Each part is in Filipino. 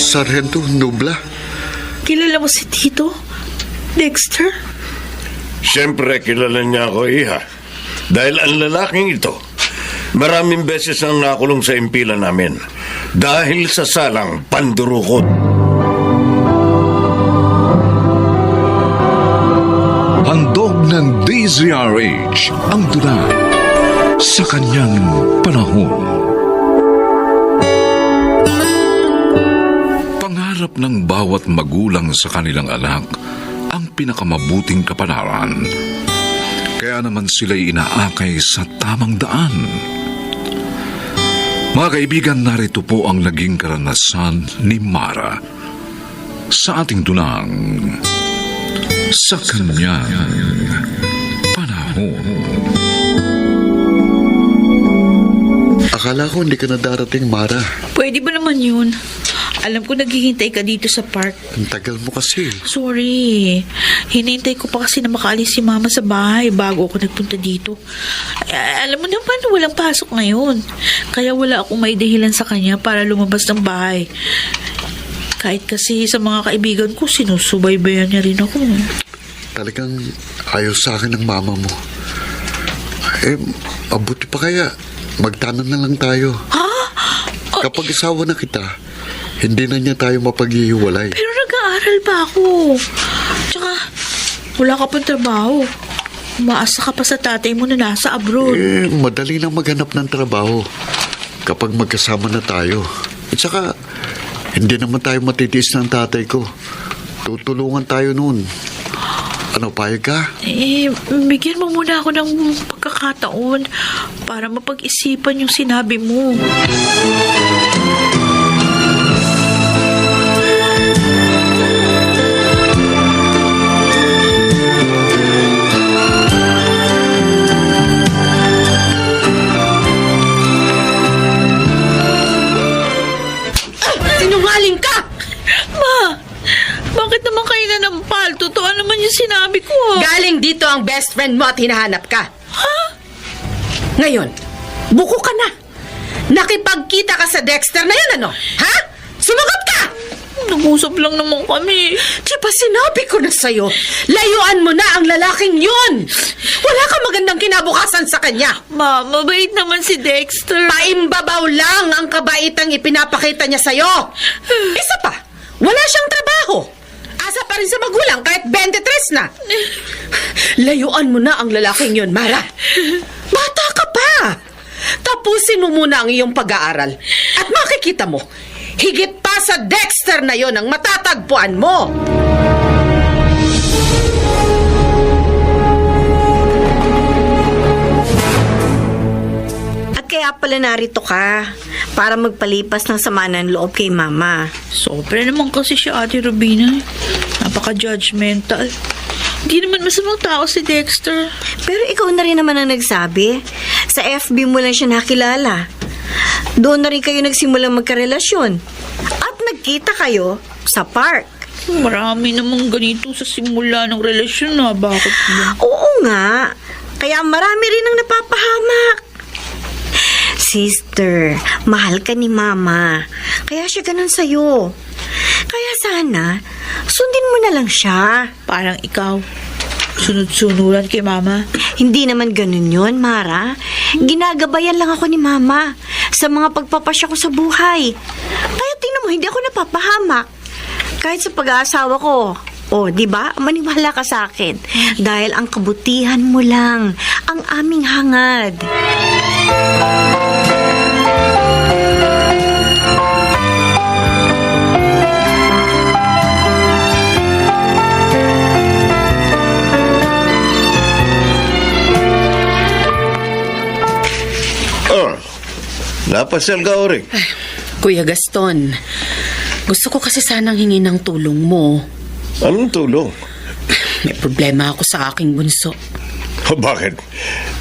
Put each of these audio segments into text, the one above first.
Sargento Nubla. Kilala mo si Tito? Dexter? Siyempre, kilala niya ako, iha. Dahil ang lalaking ito, maraming beses ang nakulong sa impilan namin dahil sa salang pandurukot. Handog ng DZRH ang tula sa kanyang panahon. Pangarap ng bawat magulang sa kanilang anak ang pinakamabuting kapalaran. Kaya naman sila'y inaakay sa tamang daan. Mga kaibigan, narito po ang naging karanasan ni Mara sa ating tulang sa kanyang panahon. Akala ko hindi ka na darating, Mara. Pwede ba naman yun? Alam ko naghihintay ka dito sa park. Ang tagal mo kasi. Sorry. Hinintay ko pa kasi na makaalis si Mama sa bahay bago ako nagpunta dito. Alam mo naman, walang pasok ngayon. Kaya wala akong may dahilan sa kanya para lumabas ng bahay. Kahit kasi sa mga kaibigan ko, sinusubaybayan niya rin ako. Talagang ayaw sa akin ng mama mo. Mabuti pa kaya. Magtanan na lang tayo. Ha? Kapag asawa na kita, hindi na niya tayo mapaghihiwalay. Pero nag-aaral pa ako. Tsaka, wala ka pang trabaho. Umaasa ka pa sa tatay mo na nasa abroad. Madali na maghanap ng trabaho kapag magkasama na tayo. At saka, hindi naman tayo matitiis ng tatay ko. Tutulungan tayo noon. Ano, payag ka? Bigyan mo muna ako ng pagkakataon para mapag-isipan yung sinabi mo. Sinungaling ka! Ma! Bakit naman kayo nanampal? Totoo naman yung sinabi ko. Galing dito ang best friend mo at hinahanap ka. Ha? Ngayon, buko ka na. Nakipagkita ka sa Dexter na yan, ano? Ha? Sumagot ka! Nag-usap lang naman kami. Di ba sinabi ko na sa'yo, layuan mo na ang lalaking yun! Wala ka magandang kinabukasan sa kanya. Ma, mabait naman si Dexter. Paimbabaw lang ang kabaitang ipinapakita niya sa'yo. Isa pa, wala siyang trabaho. Asa pa rin sa magulang kahit 23 na. Layuan mo na ang lalaking yun, Mara. Bata ka pa. Tapusin mo muna ang iyong pag-aaral. At makikita mo, higit pa sa Dexter na yon ang matatagpuan mo. At kaya pala narito ka para magpalipas ng sama ng loob kay Mama. Sobra naman kasi siya, Ate Rubina. Napaka-judgmental. Hindi naman masamang tao si Dexter. Pero ikaw na rin naman ang nagsabi. Sa FB mo lang siya nakilala. Doon na rin kayo nagsimulang magkarelasyon. At nagkita kayo sa park. Marami namang ganito sa simula ng relasyon na. Bakit ba? Oo nga. Kaya marami rin ang napapahamak. Sister, mahal ka ni Mama. Kaya siya ganun sa'yo. Kaya sana, sundin mo na lang siya. Parang ikaw. Sunod-sunuran kay Mama. Hindi naman ganun yon, Mara. Ginagabayan lang ako ni Mama sa mga pagpapasya ko sa buhay. Kaya tingnan mo, hindi ako napapahamak. Kahit sa pag-aasawa ko. O, di ba? Maniwala ka sa akin. Dahil ang kabutihan mo lang ang aming hangad. Napasal ka, Ori. Kuya Gaston, gusto ko kasi sanang hingi ng tulong mo. Anong tulong? May problema ako sa aking bunso. Bakit?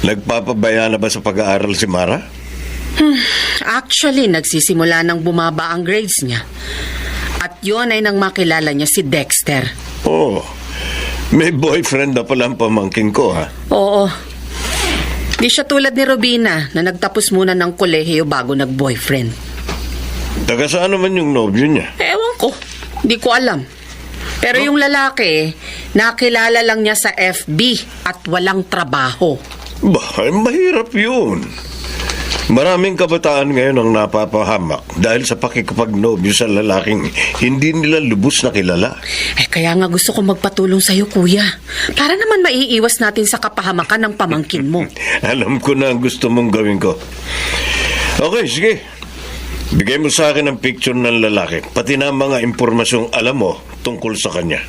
Nagpapabaya na ba sa pag-aaral si Mara? Actually, nagsisimula nang bumaba ang grades niya. At yun ay nang makilala niya si Dexter. Oh, may boyfriend na pala ang pamangkin ko, ha? Oo. Di siya tulad ni Robina na nagtapos muna ng kolehiyo bago nag-boyfriend. Taga saan naman yung nobyo niya? Ewan Nako, di ko alam. Pero yung lalaki, nakilala lang niya sa FB at walang trabaho. Mahirap yun. Maraming kabataan ngayon ang napapahamak dahil sa pakikipagnobyo sa lalaking hindi nila lubos na kilala. Kaya nga gusto ko magpatulong sa'yo, kuya. Para naman maiiwas natin sa kapahamakan ng pamangkin mo. Alam ko na ang gusto mong gawin ko. Okay, sige. Bigay mo sa akin ang picture ng lalaki, pati na mga impormasyong alam mo tungkol sa kanya.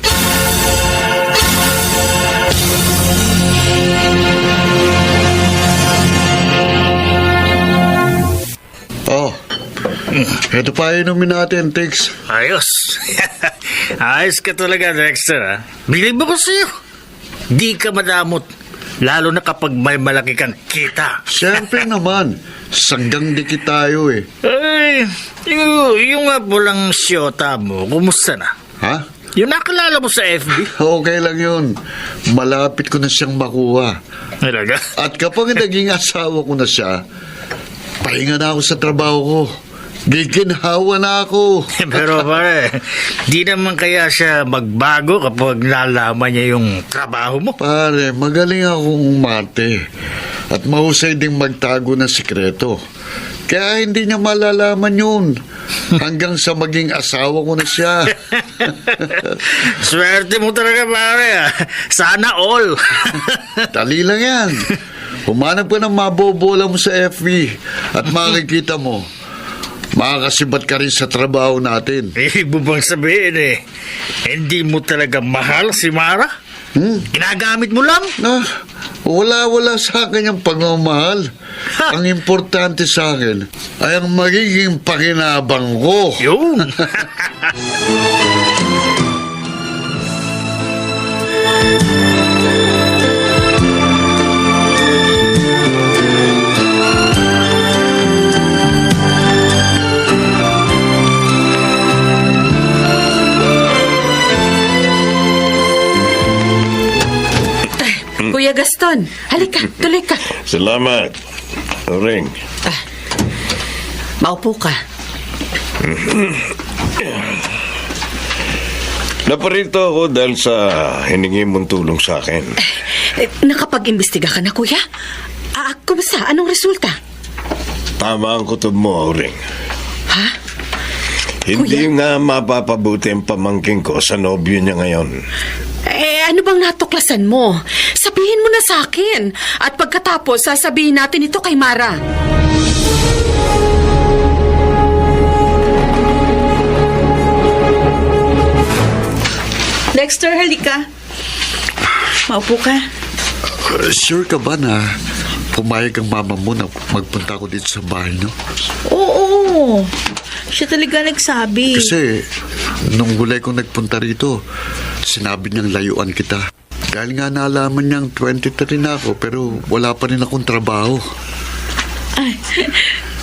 Oh, ito pa inumin natin, Tix. Ayos. Ayos ka talaga, Dexter, ha? Bilib ako sa'yo. Di ka madamot. Lalo na kapag may malaki kang kita. Siyempre naman, sanggang dikit tayo eh. Ay, yung nga pulang siyota mo, kumusta na? Ha? Yung nakilala mo sa FB? Okay lang yun. Malapit ko na siyang makuha. Talaga? At kapag naging asawa ko na siya, pahinga na ako sa trabaho ko. Giginhawa na ako. Pero pare, di naman kaya siya magbago kapag nalaman niya yung trabaho mo. Pare, magaling akong umarte. At mahusay ding magtago ng sikreto. Kaya hindi niya malalaman yun. Hanggang sa maging asawa ko na siya. Swerte mo talaga, pare, ha? Sana all. Dali lang yan. Humanap ka ng mabobola mo sa FB. At makikita mo, makakasibat ka rin sa trabaho natin. Ibig mo bang sabihin hindi mo talaga mahal si Mara? Ginagamit mo lang? Wala sa akin yung pagmamahal. Ang importante sa akin ay ang magiging pakinabang ko. Yun. Kuya Gaston, halika, tuloy ka. Salamat. Ring. Maupo ka. Naparito ako dahil sa hiningi mong tulong sa akin. Nakapag-imbestiga ka na, kuya? Kumusta? Anong resulta? Tama ang kutob mo, Ring. Ha? Hindi nga mapapabuti ang pamangking ko sa nobyo niya ngayon. Ano bang natuklasan mo? Sabihin mo na sa akin. At pagkatapos, sasabihin natin ito kay Mara. Dexter, halika. Maupo ka. Sure ka ba na pumayag ang mama mo na magpunta ko dito sa bahay, no? Oo. Siya talaga nagsabi. Kasi nung hulay kong nagpunta rito, sinabi niyang layuan kita. Dahil nga naalaman niyang 23 na ako pero wala pa rin akong trabaho. Ay,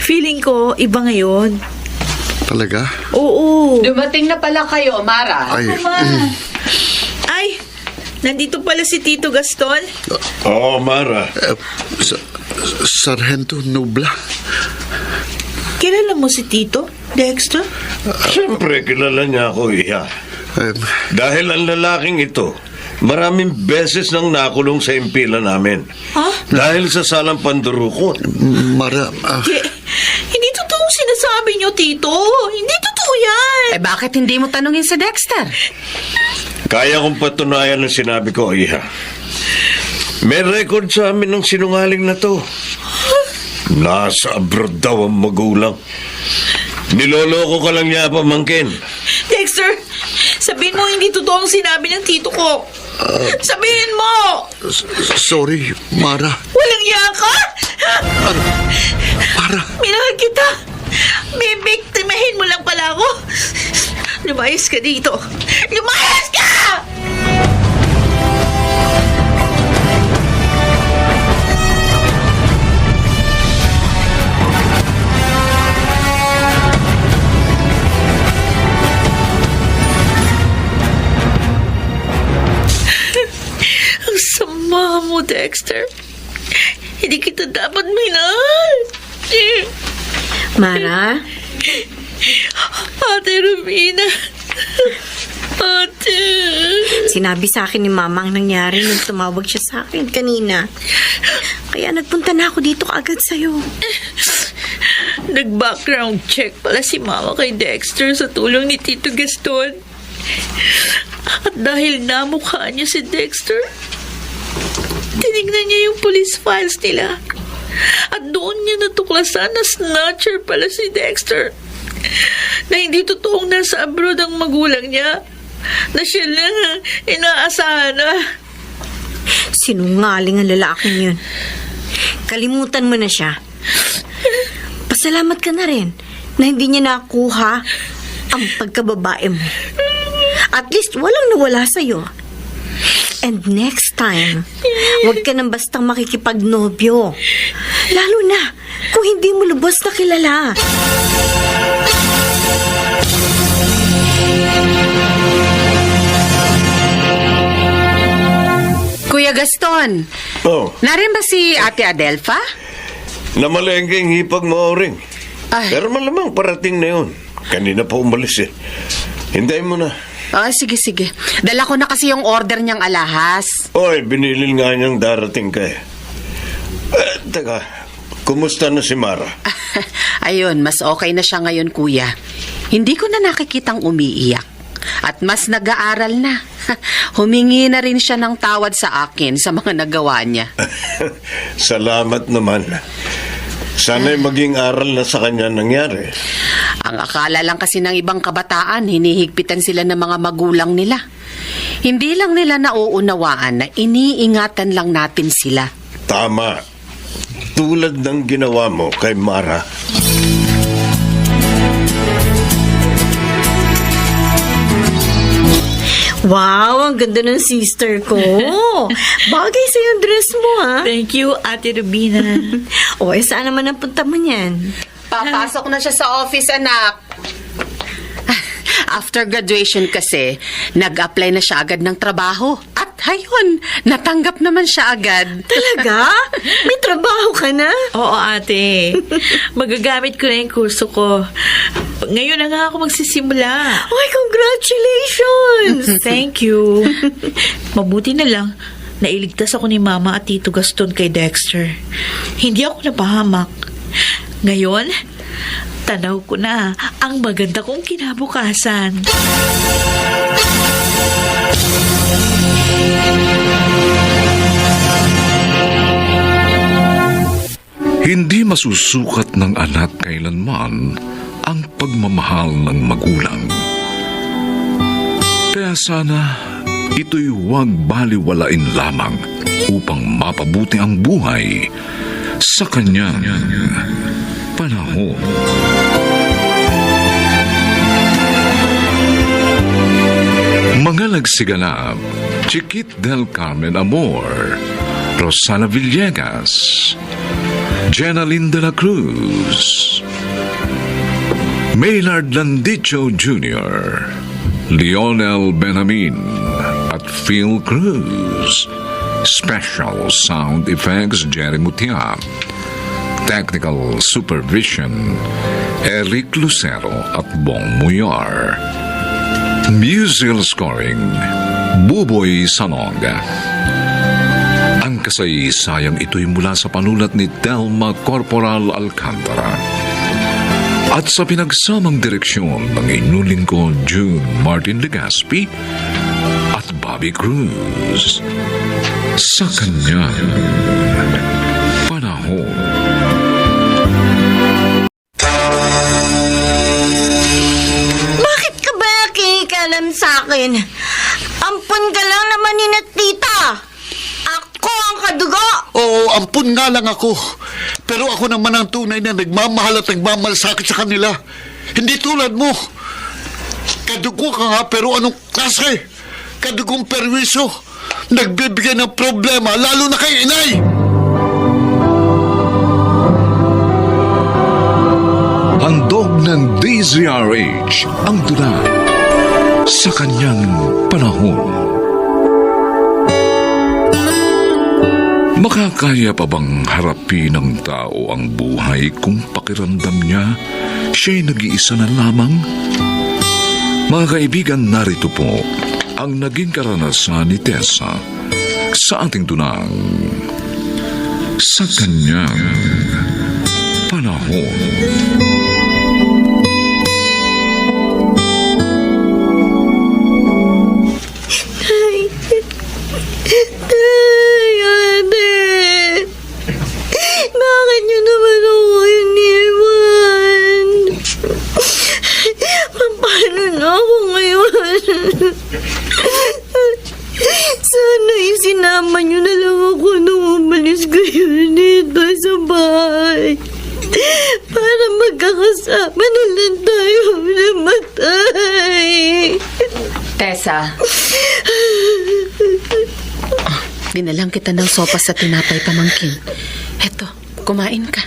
feeling ko iba ngayon. Talaga? Oo. Dumating na pala kayo, Mara. Ay, nandito pala si Tito Gaston. Oo, Mara. Sargento Nubla. Kilala mo si Tito, Dexter? Siyempre, kilala niya ako, Iha. Dahil ang lalaking ito, maraming beses nang nakulong sa impila namin. Ha? Dahil sa salang pandurukot. Hindi totoo sinasabi niyo, Tito. Hindi totoo yan. Bakit hindi mo tanungin si Dexter? Kaya kong patunayan ang sinabi ko, Iha. May record sa amin ng sinungaling na to. Nasa abroad daw ang magulang. Niloloko ka lang niya, pamangkin. Dexter, sabihin mo hindi totoo ang sinabi ng tito ko. Sabihin mo! Sorry, Mara. Walang iya ka? Mara. Minahal kita. Bibiktimahin mo lang pala ako. Lumayas ka dito. Lumayas ka! Ang sama mo, Dexter. Hindi kita dapat minahal. Mara? Ate Rubina, Ate. Sinabi sa akin ni Mama ang nangyari nung tumawag siya sa akin kanina. Kaya nagpunta na ako dito kaagad sa'yo. Nag-background check pala si Mama kay Dexter sa tulong ni Tito Gaston. At dahil namukha niya si Dexter, tinignan niya yung police files nila. At doon niya natuklasan na snatcher pala si Dexter. Na hindi totoong nasa abroad ang magulang niya. Na siya lang ang inaasahan na. Sinungaling ang lalaking yun. Kalimutan mo na siya. Pasalamat ka na rin na hindi niya nakuha ang pagkababae mo. At least walang nawala sa'yo. And next time, huwag ka nang bastang makikipagnobyo. Lalo na kung hindi mo lubos na kilala. Kuya Gaston, Oh, narin ba si Ate Adelpha? namalengke ang hipag mo, Oring. Ay. Pero malamang parating na yun. Kanina pa umalis eh. Hintayin mo na. Sige. Dala ko na kasi yung order niyang alahas. Oy, binilil nga niyang darating ka eh. Teka, kumusta na si Mara? Ayun, mas okay na siya ngayon, kuya. Hindi ko na nakikitang umiiyak. At mas nag-aaral na. Humingi na rin siya ng tawad sa akin sa mga nagawa niya. Salamat naman. Sana'y maging aral na sa kanya nangyari. Ang akala lang kasi ng ibang kabataan, hinihigpitan sila ng mga magulang nila. Hindi lang nila nauunawaan na iniingatan lang natin sila. Tama. Tulad ng ginawa mo kay Mara. Wow, ang ganda ng sister ko. Bagay sa yung dress mo, ha? Thank you, Ate Rubina. O, saan naman ang punta mo niyan? Papasok na siya sa office, anak. After graduation kasi, nag-apply na siya agad ng trabaho. At ayun, natanggap naman siya agad. Talaga? May trabaho ka na? Oo, ate. Magagamit ko na yung kurso ko. Ngayon na nga ako magsisimula. Ay, congratulations! Thank you. Mabuti na lang, nailigtas ako ni Mama at Tito Gaston kay Dexter. Hindi ako napahamak. Ngayon, tanaw ko na ang maganda kong kinabukasan. Hindi masusukat ng anak kailanman ang pagmamahal ng magulang. Kaya sana ito'y huwag baliwalain lamang upang mapabuti ang buhay sa kanyang panahon. Mga nagsiganap, Chiquit del Carmen Amor, Rosana Villegas, Jenaline de la Cruz, Maynard Landicho Jr., Lionel Benjamin at Phil Cruz. Special Sound Effects Jerry Mutia. Technical Supervision Eric Lucero at Bong Muyar. Musical Scoring Buboy Salonga. Ang kasaysayang ito'y mula sa panulat ni Telma Corporal Alcantara at sa pinagsamang direksyon ng inuling ko June Martin Legaspi at Bobby Cruz sa kanyang panahon. Bakit ka ba nakikalam sa akin? Ampun ka lang naman ni na tita. Ako ang kadugo. Oo, ampun nga lang ako. Pero ako naman ang tunay na nagmamahal at nagmamalasakit sa kanila. Hindi tulad mo. Kadugo ka nga, pero anong klase? Kadugong perwiso. Nagbibigay ng problema, lalo na kay inay. Handog ng DZRH ang tula sa kanyang panahon. Makakaya pa bang harapin ng tao ang buhay kung pakiramdam niya siya'y nag-iisa na lamang? Mga kaibigan, narito po ang naging karanasan ni Tessa sa ating dunang Sa Kanyang Panahon. Ate! Bakit niyo naman ako iniwan? Paano na ako ngayon? Sana isinama niyo na lang ako nung umalis kayo dito sa bahay. Para magkakasama na lang tayo namatay. Tessa. Dinalang kita ng sopas sa tinapay, pamangkin. Eto, kumain ka.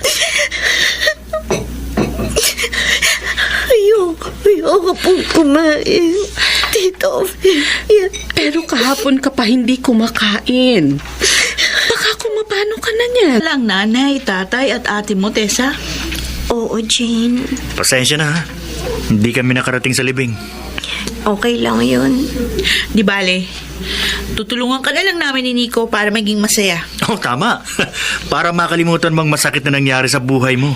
Ayoko pong kumain. Tito Ophelia. Pero kahapon ka pa hindi kumakain. Baka kumapano ka na niyan. Lang nanay, tatay at ate mo, Tessa. Oo, Jane. Pasensya na ha. Hindi kami nakarating sa libing. Okay lang yun. Di bale, tutulungan ka na lang namin ni Nico para maging masaya. Oh, tama. Para makalimutan mong masakit na nangyari sa buhay mo.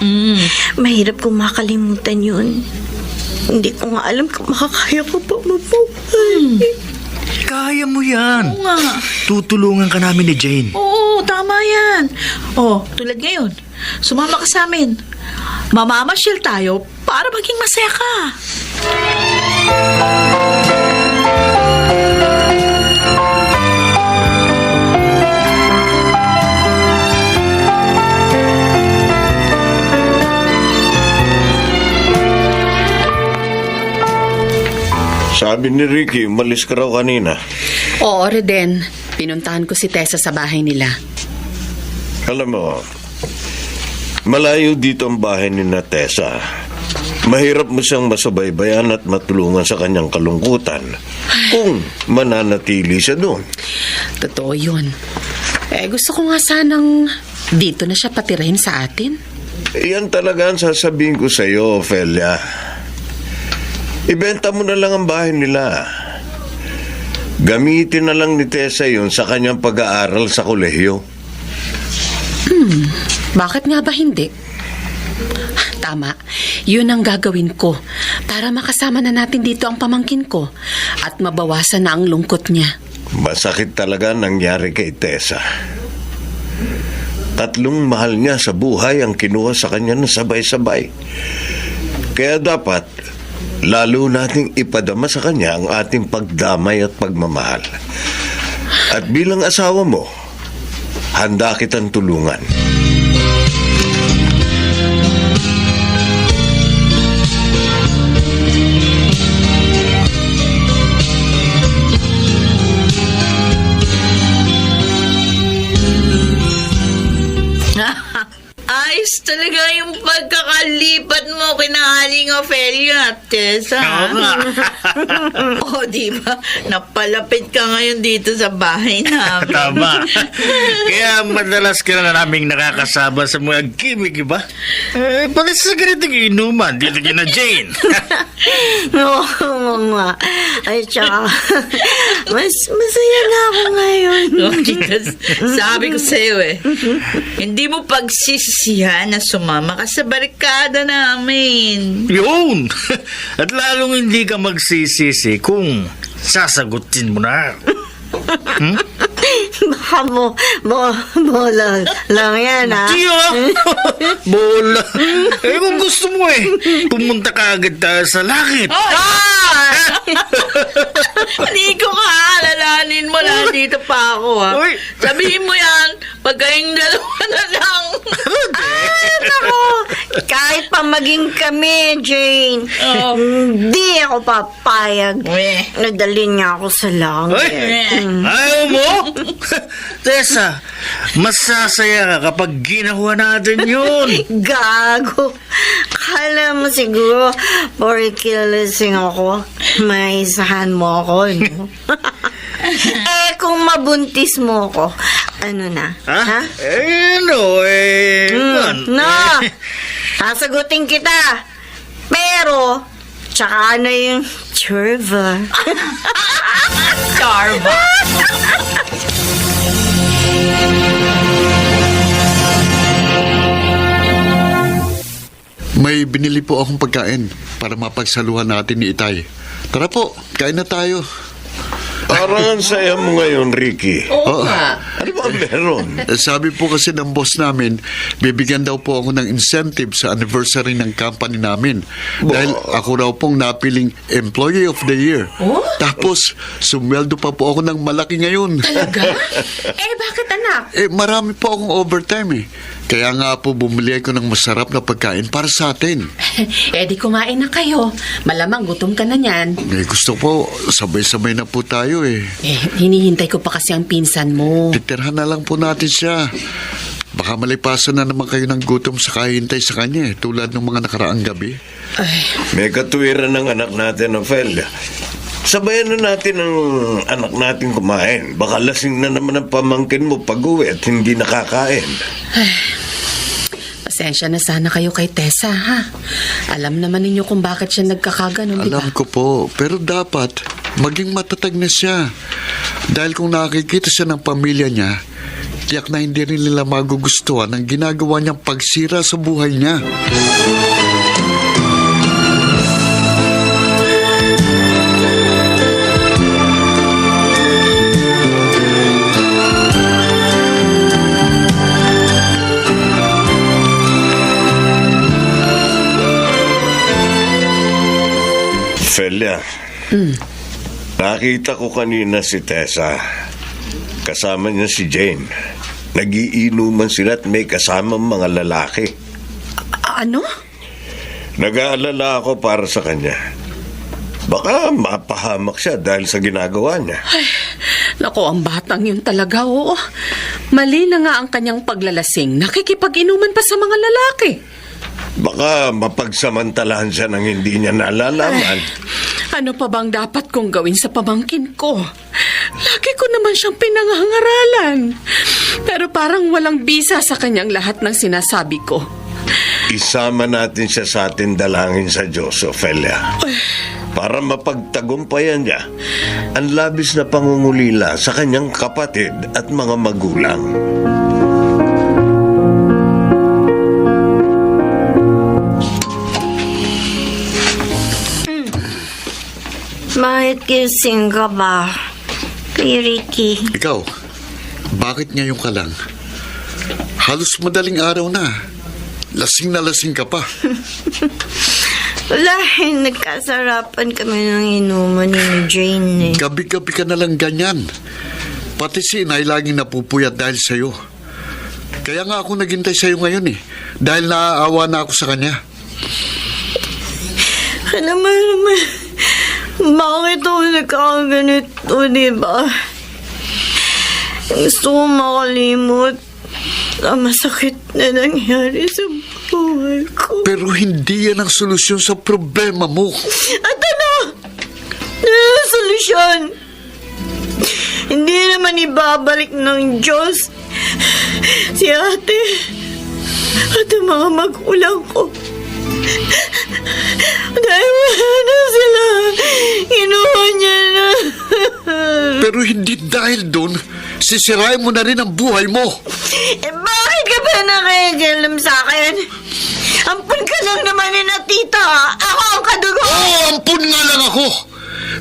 Mahirap kong makalimutan yun. Hindi ko nga alam kung makakaya ko pa mabuhay. Kaya mo yan. Oo nga. Tutulungan ka namin ni Jane. Oo, tama yan. Oh, tulad ngayon, sumama ka sa amin. Mamamasyal tayo para maging masaya ka. Sabi ni Ricky, umalis ka raw kanina. Oo, Reden. Pinuntahan ko si Tessa sa bahay nila. Alam mo, malayo dito ang bahay ni Tessa. Mahirap mo siyang masubaybayan at matulungan sa kanyang kalungkutan kung mananatili siya doon. Totoo yun. Gusto ko nga sanang dito na siya patirahin sa atin. Iyan talaga ang sasabihin ko sa iyo, Ophelia. Ibenta mo na lang ang bahay nila. Gamitin na lang ni Tessa yun sa kanyang pag-aaral sa kolehiyo. Bakit nga ba hindi? Tama. Yun ang gagawin ko para makasama na natin dito ang pamangkin ko at mabawasan na ang lungkot niya. Masakit talaga nangyari kay Tessa. 3 mahal niya sa buhay ang kinuha sa kanya na sabay-sabay. Kaya dapat lalo nating ipadama sa kanya ang ating pagdamay at pagmamahal. At bilang asawa mo, handa kitang tulungan. Ayos talaga yung pagkakalipat mo kinahaling Ophelia, Tessa. Oo nga. O, di ba? Napalapit ka ngayon dito sa bahay namin. Tama. Kaya madalas ka na naming nakakasama sa mga gimmick, iba? Pati sa ganitong inuman, dito niya na Jane. Oo nga. Ay, tsaka, masaya na ako ngayon. Sabi ko sa'yo hindi mo pagsisisihan na sumama ka sa barikada namin. Yun! At lalong hindi ka magsisisi kung sasagutin mo na. Baka bola lang yan, ha? Tiyo! Bola! Kung gusto mo pumunta ka agad tayo sa langit. Hindi ko kaalalanin mo na dito pa ako, ha? Uy. Sabihin mo yan, pag kayong dalawa na lang. Ay, nako. Kahit pa maging kami, Jane, hindi ako papayag. Nadalhin niya ako sa langit. Ayaw mo? Tessa, masasaya ka kapag ginawa natin yun. Gago. Kala mo siguro, porkilasing ako, may isahan mo ako, no? Kung mabuntis mo ako, ano na? Ha? No, sasagutin kita. Pero, Tsaka na yung churva. Charva. May binili po akong pagkain para mapagsaluhan natin ni Itay. Tara po, kain na tayo. Parang ang saya mo ngayon, Ricky. Oo nga. Ano ba meron? Sabi po kasi ng boss namin, bibigyan daw po ako ng incentive sa anniversary ng company namin. Dahil ako raw pong napiling Employee of the Year. Oh? Tapos, sumweldo pa po ako ng malaki ngayon. Talaga? Bakit anak? Marami po akong overtime eh. Kaya nga po bumili ako ng masarap na pagkain para sa atin. Di kumain na kayo. Malamang gutom ka na niyan. Gusto po, sabay-sabay na po tayo eh. Hinihintay ko pa kasi ang pinsan mo. Titirhan na lang po natin siya. Baka malipasan na naman kayo ng gutom sa kahintay sa kanya eh, tulad ng mga nakaraang gabi. May katuwiran ng anak natin, Ophelia. Sabayan na natin ang anak natin kumain. Baka lasing na naman ang pamangkin mo pag-uwi at hindi nakakain. Pasensya na sana kayo kay Tessa, ha? Alam naman ninyo kung bakit siya nagkakaganon, di ba? Alam ko po, pero dapat maging matatag na siya. Dahil kung nakikita siya ng pamilya niya, tiyak na hindi rin nila magugustuhan ang ginagawa niyang pagsira sa buhay niya. Ophelia, nakita ko kanina si Tessa. Kasama niya si Jane. Nagiinuman sila at may kasamang mga lalaki. Ano? Nag-aalala ako para sa kanya. Baka mapahamak siya dahil sa ginagawa niya. Naku, ang batang yun talaga, oo. Mali na nga ang kanyang paglalasing. Nakikipag-inuman pa sa mga lalaki. Baka mapagsamantalahan siya ng hindi niya nalalaman. Ano pa bang dapat kong gawin sa pamangkin ko? Lagi ko naman siyang pinangangaralan. Pero parang walang bisa sa kanyang lahat ng sinasabi ko. Isama natin siya sa ating dalangin sa Diyos, Ophelia. Para mapagtagumpayan niya ang labis na pangungulila sa kanyang kapatid at mga magulang. Bakit gising ka ba? Kay Ricky. Ikaw, bakit ngayon ka lang? Halos madaling araw na. Lasing na lasing ka pa. Wala, nagkasarapan kami ng inuman ni Jane eh. Gabi-gabi ka na lang ganyan. Pati si Inay laging napupuyat dahil sa'yo. Kaya nga ako naghintay sa'yo ngayon eh. Dahil naaawa na ako sa kanya. Alam mo naman, bakit ako nagkakaganito, diba? Gusto ko makalimot ang masakit na nangyari sa buhay ko. Pero hindi yan ang solusyon sa problema mo. At ano? Ano ang solusyon? Hindi naman ibabalik ng Diyos si ate at ang mga magulang ko. Dahil wala na sila, kinuha niya na. Pero hindi dahil doon, sisirain mo na rin ang buhay mo. Bakit ka ba nakikialam sa akin? Ampun ka lang naman ni na tita. Ako ang kadugo. Oo, ampun nga lang ako.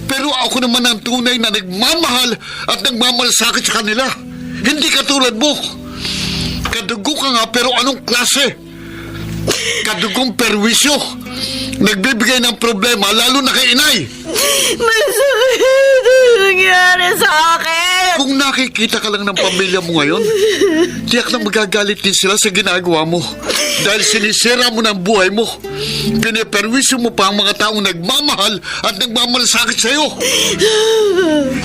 Pero ako naman ang tunay na nagmamahal at nagmamalasakit sa kanila. Hindi katulad mo. Kadugo ka nga pero anong klase? Kadugong perwisyo. Nagbibigay ng problema lalo na kay Inay. Masakit ang nangyari sa akin. Kung nakikita ka lang ng pamilya mo ngayon, tiyak na magagalit din sila sa ginagawa mo. Dahil sinisira mo ng buhay mo. Piniperwisyo mo pa ang mga taong nagmamahal at nagmamalasakit sa'yo.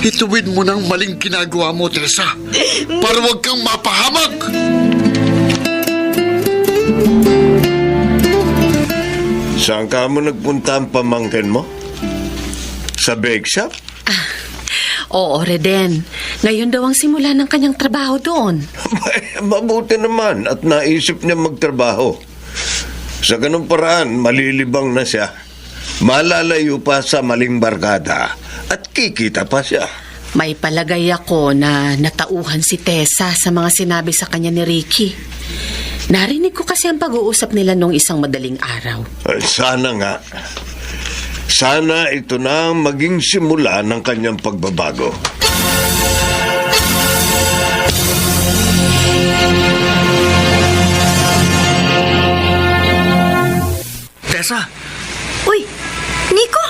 Ituwid mo ng maling ginagawa mo, Teresa, para huwag kang mapahamak. Saan ka mo nagpunta ang pamangkin mo? Sa bake shop? Oo, Reden. Ngayon daw ang simula ng kanyang trabaho doon. Mabuti naman at naisip niya magtrabaho. Sa ganung paraan, malilibang na siya. malalayo pa sa maling barkada at kikita pa siya. May palagay ako na natauhan si Tessa sa mga sinabi sa kanya ni Ricky. Narinig ko kasi ang pag-uusap nila nung isang madaling araw. Sana nga. Sana ito na ang maging simula ng kanyang pagbabago. Tessa, Uy, Nico,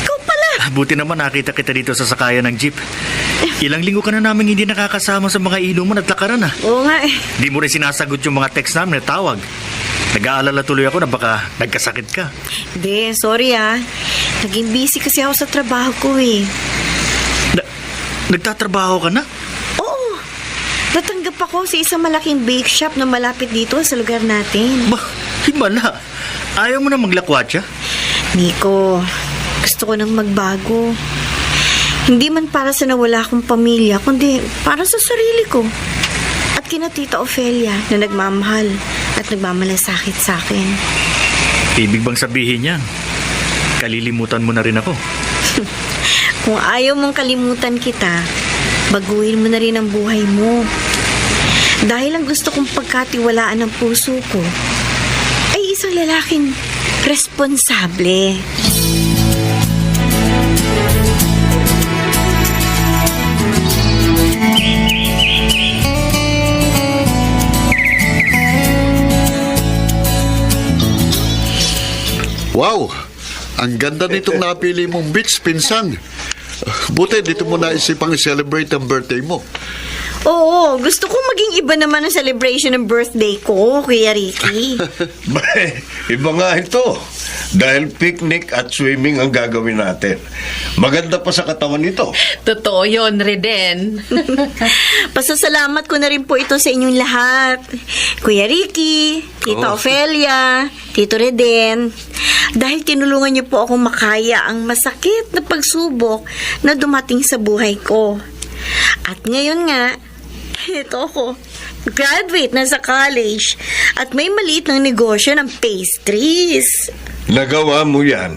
ikaw pala. buti naman nakita kita dito sa sakayan ng jeep. Ilang linggo ka na namin hindi nakakasama sa mga inuman at lakaran ah. Oo nga eh. Di mo rin sinasagot yung mga text namin na tawag. Nag-aalala tuloy ako na baka nagkasakit ka. Hindi, sorry ah. Naging busy kasi ako sa trabaho ko eh. Nagtatrabaho ka na? Oo. Natanggap ako sa isang malaking bake shop na malapit dito sa lugar natin. Bah, himala. Ayaw mo na maglakwatsa? Nico, gusto ko nang magbago. Hindi man para sa nawala akong pamilya, kundi para sa sarili ko. At kina Tita Ofelia na nagmamahal at nagmamalasakit sa akin. Ibig bang sabihin yan? Kalilimutan mo na rin ako. Kung ayaw mong kalimutan kita, baguhin mo na rin ang buhay mo. Dahil ang gusto kong pagkatiwalaan ng puso ko ay isang lalaking responsable. Wow! Ang ganda nitong napili mong beach, pinsan. Buti, dito mo naisipang i-celebrate ang birthday mo. Oo, gusto kong maging iba naman ang celebration ng birthday ko, Kuya Ricky. Iba nga ito. Dahil picnic at swimming ang gagawin natin. Maganda pa sa katawan nito. Totoo yun, Reden. Pasasalamat ko na rin po ito sa inyong lahat. Kuya Ricky, Tita Ofelia, Tito Reden. Dahil tinulungan niyo po akong makaya ang masakit na pagsubok na dumating sa buhay ko. At ngayon nga, ito ako, graduate na sa college at may maliit ng negosyo ng pastries. Nagawa mo yan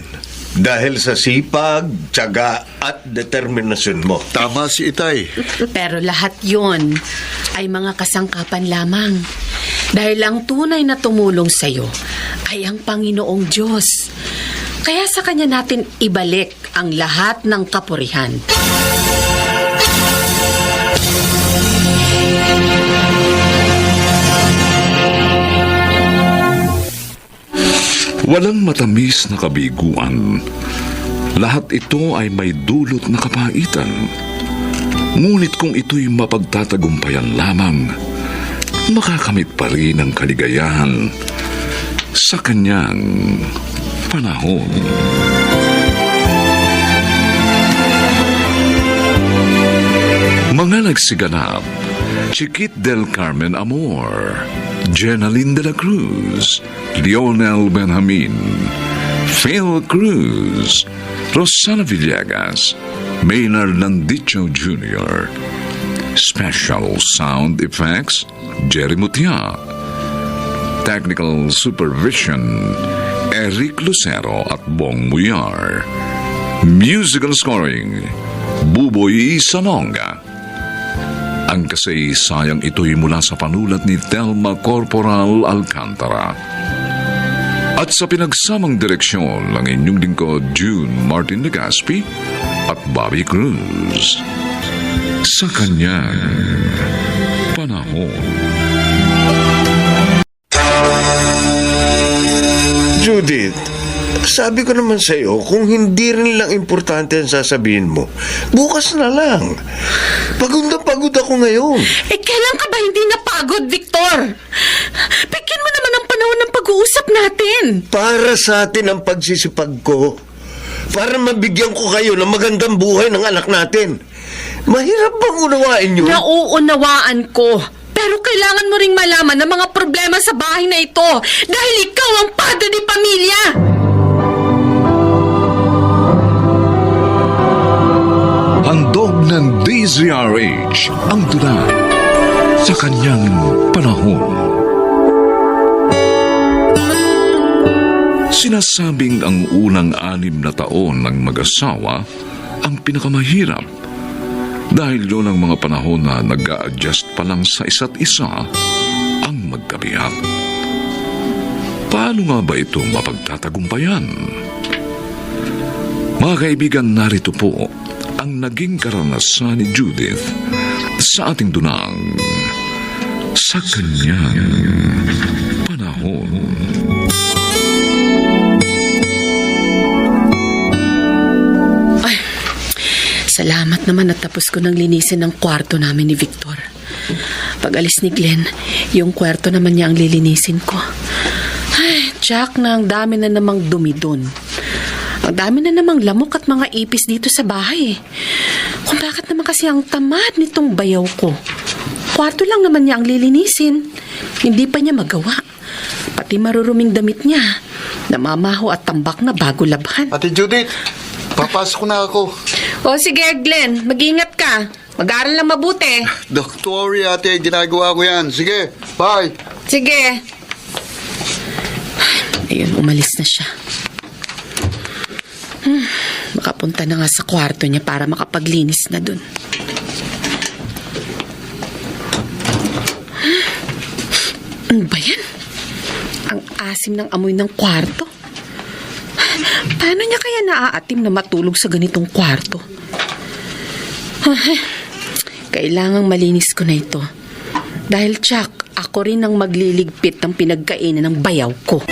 dahil sa sipag, tiyaga at determinasyon mo. Tama si Itay. Pero lahat yon ay mga kasangkapan lamang. Dahil ang tunay na tumulong sa'yo ay ang Panginoong Diyos. Kaya sa Kanya natin ibalik ang lahat ng kapurihan. Walang matamis na kabiguan. Lahat ito ay may dulot na kapaitan. Ngunit kung ito'y mapagtatagumpayan lamang, makakamit pa rin ang kaligayahan sa kanyang panahon. Mga nagsiganap, Chiquit del Carmen Amor, Jenaline de la Cruz, Lionel Benjamin, Phil Cruz, Rosana Villegas, Maynard Landicho Jr., Special Sound Effects, Jerry Mutia, Technical Supervision, Eric Lucero at Bong Muyar, Musical Scoring, Buboy Sanonga. Ang kasaysayang ito'y mula sa panulat ni Telma Corporal Alcantara. At sa pinagsamang direksyon ng inyong lingkod June Martin Legaspi at Bobby Cruz. Sa kanyang panahon. Judith, sabi ko naman sa'yo, kung hindi rin lang importante ang sasabihin mo, bukas na lang. Pagod na pagod ako ngayon. Eh, kailan ka ba hindi napagod, Victor? Bigyan mo naman ang panahon ng pag-uusap natin. Para sa atin ang pagsisipag ko. Para mabigyan ko kayo ng magandang buhay ng anak natin. Mahirap bang unawain nyo? Nauunawaan ko. Pero kailangan mo ring malaman ang mga problema sa bahay na ito dahil ikaw ang padre ni pamilya. Handog ng DZRH ang tula sa kanyang panahon. Sinasabing ang unang 6 na taon ng mag-asawa ang pinakamahirap dahil yun ang mga panahon na nag-a-adjust pa lang sa isa't isa ang magkabiyak. Paano nga ba ito mapagtatagumpayan? Mga kaibigan, narito po ang naging karanasan ni Judith sa ating dunang Sa Kanyang Panahon. Salamat naman at tapos ko nang linisin ang kwarto namin ni Victor. Pag alis ni Glenn, yung kwarto naman niya ang lilinisin ko. Ay, Jack, na ang dami na namang dumi dun. Ang dami na namang lamok at mga ipis dito sa bahay. Kung bakit naman kasi ang tamad nitong bayaw ko. Kwarto lang naman niya ang lilinisin. Hindi pa niya magawa. Pati maruruming damit niya. Namamaho at tambak na bago labhan. Ate Judith, papasok na ako. O sige, Glenn, mag-ingat ka. Mag-aaral lang mabuti. Don't worry, ate. Ginagawa ko yan. Sige, bye. Sige. Ayun, umalis na siya. Makapunta na nga sa kwarto niya para makapaglinis na dun. Ano ba yan? Ang asim ng amoy ng kwarto. Paano niya kaya naaatim na matulog sa ganitong kwarto? Kailangang malinis ko na ito. Dahil Chuck, ako rin ang magliligpit ng pinagkainan ng bayaw ko.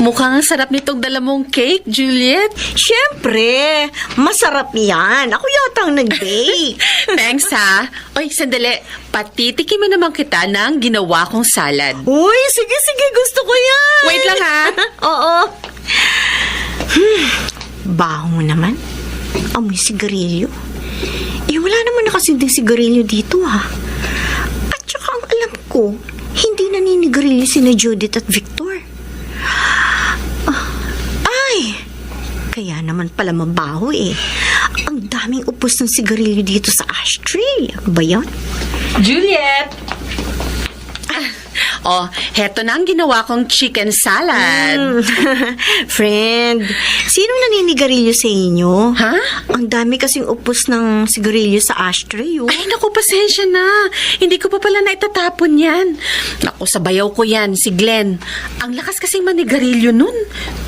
Mukhang ang sarap nitong dala mong cake, Juliet. Siyempre, masarap yan. Ako yata ang nag-bake. Thanks, ha? Oy, sandali. Patitikimin naman kita ng ginawa kong salad. Uy, sige, gusto ko yan. Wait lang, ha? Oo. Baho mo naman. Amoy sigarilyo. Eh, wala naman nakasinding sigarilyo dito, ha? At saka ang alam ko, hindi naninigarilyo sina Judith at Victor. Ay, kaya naman pala mabaho eh. Ang daming upos ng sigarilyo dito sa ashtray. Ano ba yan? Juliet! Oh, heto na ang ginawa kong chicken salad. Friend, sinong naninigarilyo sa inyo? Ha? Ang dami kasing upos ng sigarilyo sa ashtray, oh. Ay, naku, pasensya na. Hindi ko pa pala naitatapon yan. Naku, sa bayaw ko yan, si Glenn. Ang lakas kasing manigarilyo nun.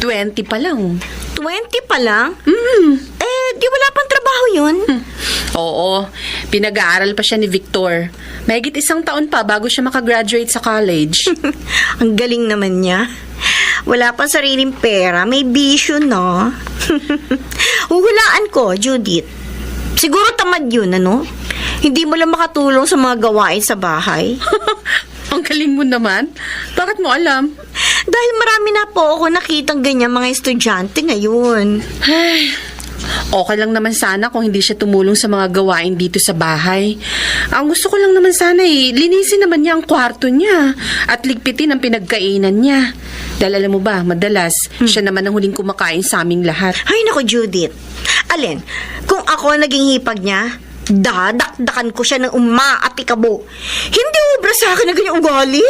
20 pa lang. 20 pa lang? Eh, di wala pang trabaho yun. Oo, pinag-aaral pa siya ni Victor. Mahigit 1 taon pa bago siya makagraduate sa college. Ang galing naman niya. Wala pang sariling pera, may bisyo, no? Huhulaan ko, Judith. Siguro tamad yun, ano? Hindi mo lang makatulong sa mga gawain sa bahay. Ang galing mo naman. Bakit mo alam? Dahil marami na po ako nakitang ganyan mga estudyante ngayon. Ay, okay lang naman sana kung hindi siya tumulong sa mga gawain dito sa bahay. Ang gusto ko lang naman sana linisin naman niya ang kwarto niya at ligpitin ang pinagkainan niya. Dahil alam mo ba, madalas, siya naman ang huling kumakain sa aming lahat. Ay, naku, Judith. Alin, kung ako naging hipag niya, dadakdakan ko siya ng umaatikabo. Hindi ubra sa akin na ganyan ugali.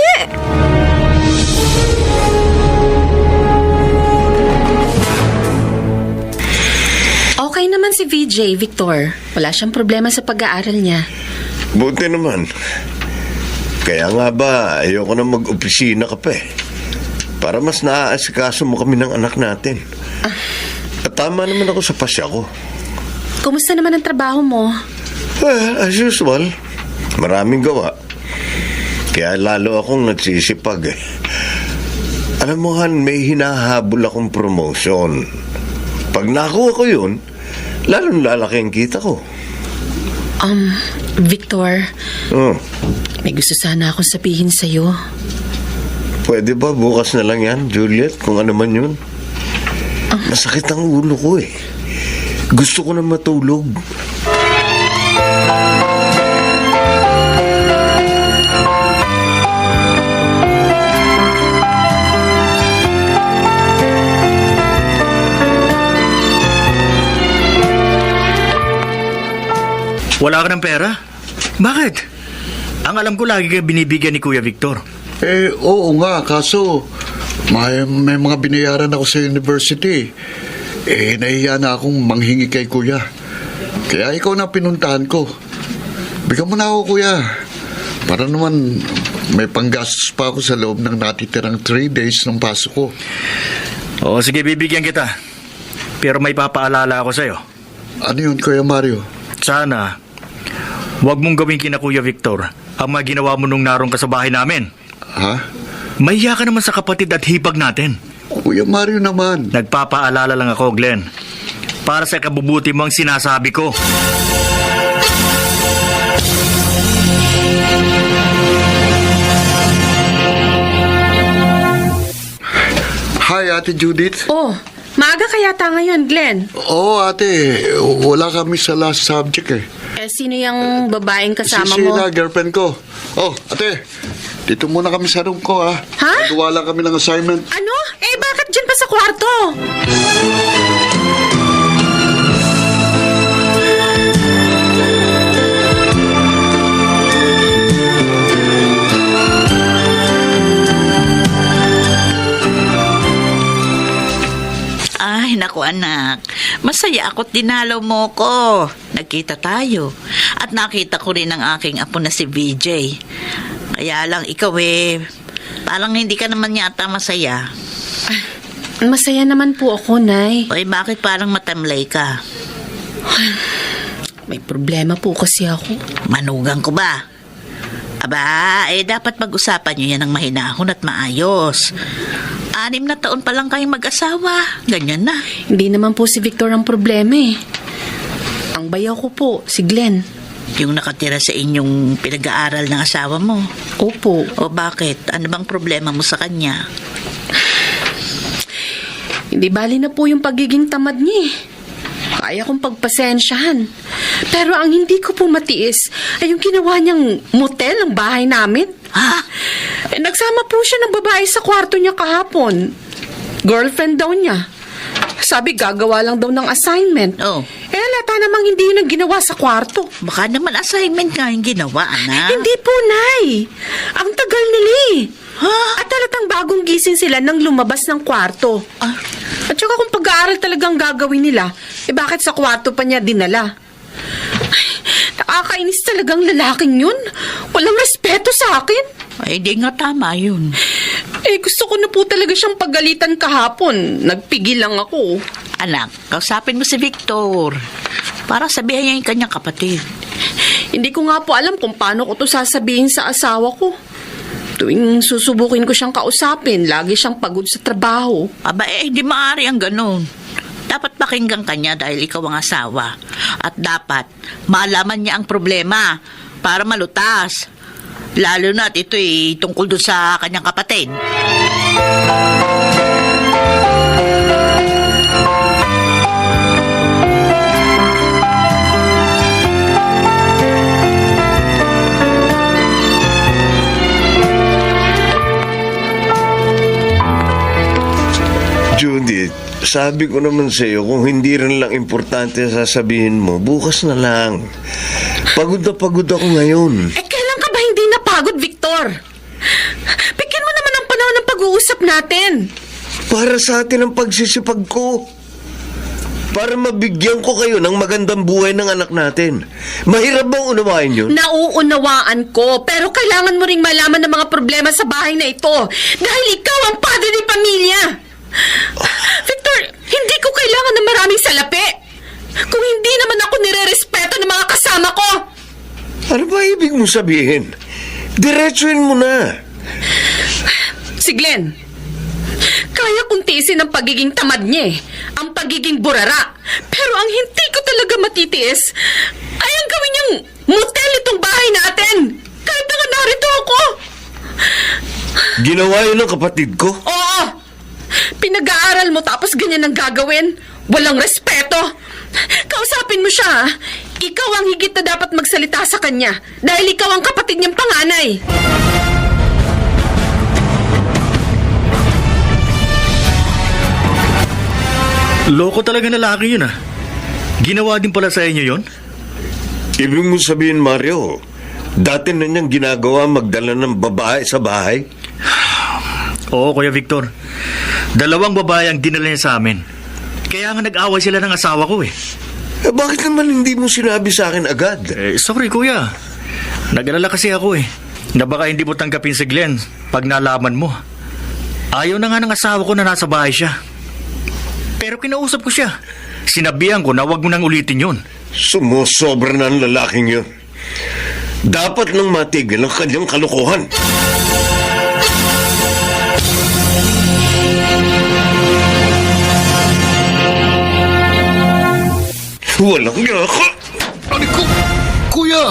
Okay naman si VJ, Victor. Wala siyang problema sa pag-aaral niya. Buti naman. Kaya nga ba, ayoko na mag-opisina ka pa eh. Para mas naaasikaso mo kami ng anak natin. At tama naman ako sa pasya ko. Kumusta naman ang trabaho mo? As usual, maraming gawa. Kaya lalo akong nagsisipag eh. Alam mo Han, may hinahabol akong promotion. Pag nakuha ko yun, lalong lalaki ang kita ko. Victor, Oh, may gusto sana akong sabihin sa'yo. pwede ba bukas na lang yan, Juliet, kung ano man yun? Masakit ang ulo ko eh. Gusto ko na matulog. Wala ka ng pera? Bakit? Ang alam ko lagi ka binibigyan ni Kuya Victor. Oo nga, kaso may mga binayaran ako sa university. Nahiya na akong manghingi kay kuya. Kaya ikaw na pinuntahan ko. Bigyan mo na ako, kuya. Para naman may panggastos pa ako sa loob ng natitirang 3 days ng pasok ko. Oo, sige, bibigyan kita. Pero may papaalala ako sa'yo. Ano yun, Kuya Mario? Sana, huwag mong gawin kina Kuya Victor ang mga ginawa mo nung naroon ka sa bahay namin. Ha? Mahiya ka naman sa kapatid at hipag natin. Kuya Mario naman. Nagpapaalala lang ako, Glenn. Para sa kabubuti mo ang sinasabi ko. Hi, Ate Judith. Oh, maaga ka yata ngayon, Glenn. Oo, ate. Wala kami sa last subject eh. Sino yung babaeng kasama Si mo? Sheila, girlfriend ko. Oh, ate. Dito muna kami sa room ko, ha? Ha? Nagawa lang kami ng assignment. Ano? Bakit dyan pa sa kwarto? Ay, naku anak. Masaya ako't dinalaw mo ko. Nagkita tayo. At nakita ko rin ang aking apo na si VJ. Kaya lang ikaw parang hindi ka naman yata masaya. Masaya naman po ako, Nay. Oy, bakit parang matamlay ka? May problema po kasi ako. Manugang ko ba? Aba, dapat pag-usapan nyo yan ng mahinahon at maayos. 6 na taon pa lang kayong mag-asawa. Ganyan na. Hindi naman po si Victor ang problema eh. Ang bayaw ko po, si Glenn. Yung nakatira sa inyong pinag-aaral ng asawa mo. Opo. O bakit? Ano bang problema mo sa kanya? Hindi bali na po yung pagiging tamad niya eh. Kaya kong pagpasensyahan. Pero ang hindi ko po matiis ay yung ginawa niyang motel ang bahay namin. Ha? Nagsama po siya ng babae sa kwarto niya kahapon. Girlfriend daw niya. Sabi gagawa lang daw ng assignment. Oh. Lata namang hindi yun ang ginawa sa kwarto. Baka naman assignment nga yung ginawa, anak. Hindi po, Nay. Ang tagal nila eh. Ha? At talatang bagong gising sila nang lumabas ng kwarto. Ah. At saka kung pag-aaral talagang gagawin nila, bakit sa kwarto pa niya dinala? Ay, nakakainis talagang lalaking yun. Walang respeto sa akin. Ay, di nga tama yun. Gusto ko na po talaga siyang pagalitan kahapon. Nagpigil lang ako. Anak, kausapin mo si Victor. Para sabihan niya yung kanyang kapatid. Hindi ko nga po alam kung paano ko to sasabihin sa asawa ko. Tuwing susubukin ko siyang kausapin, lagi siyang pagod sa trabaho. Aba, hindi maaari ang ganun. Dapat pakinggan kanya dahil ikaw ang asawa. At dapat malaman niya ang problema para malutas. Lalo na at ito'y tungkol doon sa kanyang kapatid. Judith, sabi ko naman sa iyo, kung hindi rin lang importante sasabihin mo, bukas na lang. Pagod na pagod ako ngayon. Kailan ka ba hindi napagod, Victor? Bigyan mo naman ang panahon ng pag-uusap natin. Para sa atin ang pagsisipag ko. Para mabigyan ko kayo ng magandang buhay ng anak natin. Mahirap bang unawain yun? Nauunawaan ko, pero kailangan mo ring malaman ng mga problema sa bahay na ito. Dahil ikaw ang padre ng pamilya. Victor, hindi ko kailangan ng maraming salapi. Kung hindi naman ako nire-respeto ng mga kasama ko. Ano ba ibig mo sabihin? Diretsuin mo na. Si Glenn, kaya kong tiisin ang pagiging tamad niya eh. Ang pagiging burara. Pero ang hindi ko talaga matitiis ay ang gawin niyang motel itong bahay natin. Kahit na narito ako. Ginawa yun ng kapatid ko? Oo. Pinag-aaral mo tapos ganyan ang gagawin. Walang respeto. Kausapin mo siya, ha? Ikaw ang higit na dapat magsalita sa kanya dahil ikaw ang kapatid niyang panganay. Loko talaga na lalaki yun ah. Ginawa din pala sa inyo yun? Ibig mo sabihin, Mario, dati na niyang ginagawa magdala ng babae sa bahay? Oo, Kuya Victor. 2 babae ang dinala niya sa amin. Kaya nga nag-away sila ng asawa ko eh. Bakit naman hindi mo sinabi sa akin agad? Sorry Kuya. Nag-alala kasi ako eh. Na baka hindi mo tanggapin si Glenn pag nalaman mo. Ayaw na nga ng asawa ko na nasa bahay siya. Pero kinausap ko siya. Sinabihan ko na wag mo nang ulitin yun. Sumusobra na ang lalaking yun. Dapat nang matigil ang kanyang kalokohan. Walang yaka. Ano ko? Kuya,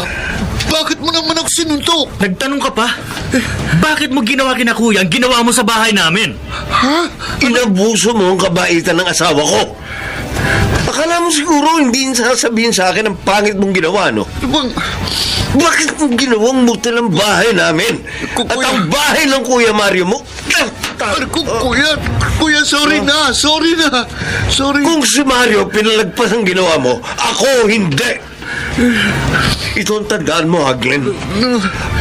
bakit mo naman ako sinuntok? Nagtanong ka pa? Bakit mo ginawa kina Kuya ang ginawa mo sa bahay namin? Ha? Inabuso mo ang kabaitan ng asawa ko. Akala mo siguro hindi sasabihin sa akin ang pangit mong ginawa, no? Bang, Bakit mo ginawang motel ang bahay namin? At ang bahay ng Kuya Mario mo? ano ko, kuya, sorry na. Sorry. Kung si Mario pinalagpas ang ginawa mo, ako hindi. Ito ang tandaan mo, Glenn.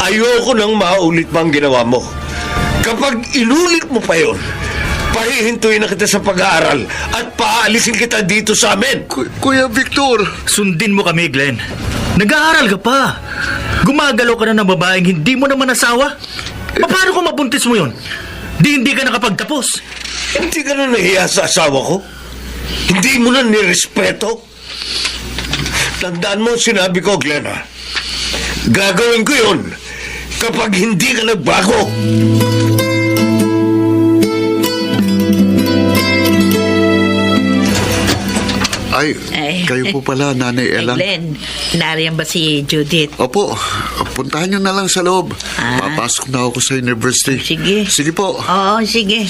Ayoko nang maulit pa ang ginawa mo. Kapag inulit mo pa yon, pahihintuin na kita sa pag-aaral at paalisin kita dito sa amin. Kuya Victor. Sundin mo kami, Glenn. Nag-aaral ka pa. Gumagalaw ka na ng babaeng hindi mo naman asawa. Paano kung mabuntis mo yun? Hindi ka nakapagtapos. Hindi ka na nahiya sa asawa ko? Hindi mo na nirespeto? Tandaan mo sinabi ko, Glenn, ha? Gagawin ko yun kapag hindi ka nagbago. Ay, kayo po pala, Nanay Elang. Glenn, nariyan ba si Judith? Opo, puntahan nyo na lang sa loob. Ah. Papasok na ako sa university. Sige. Sige po. Oo, sige.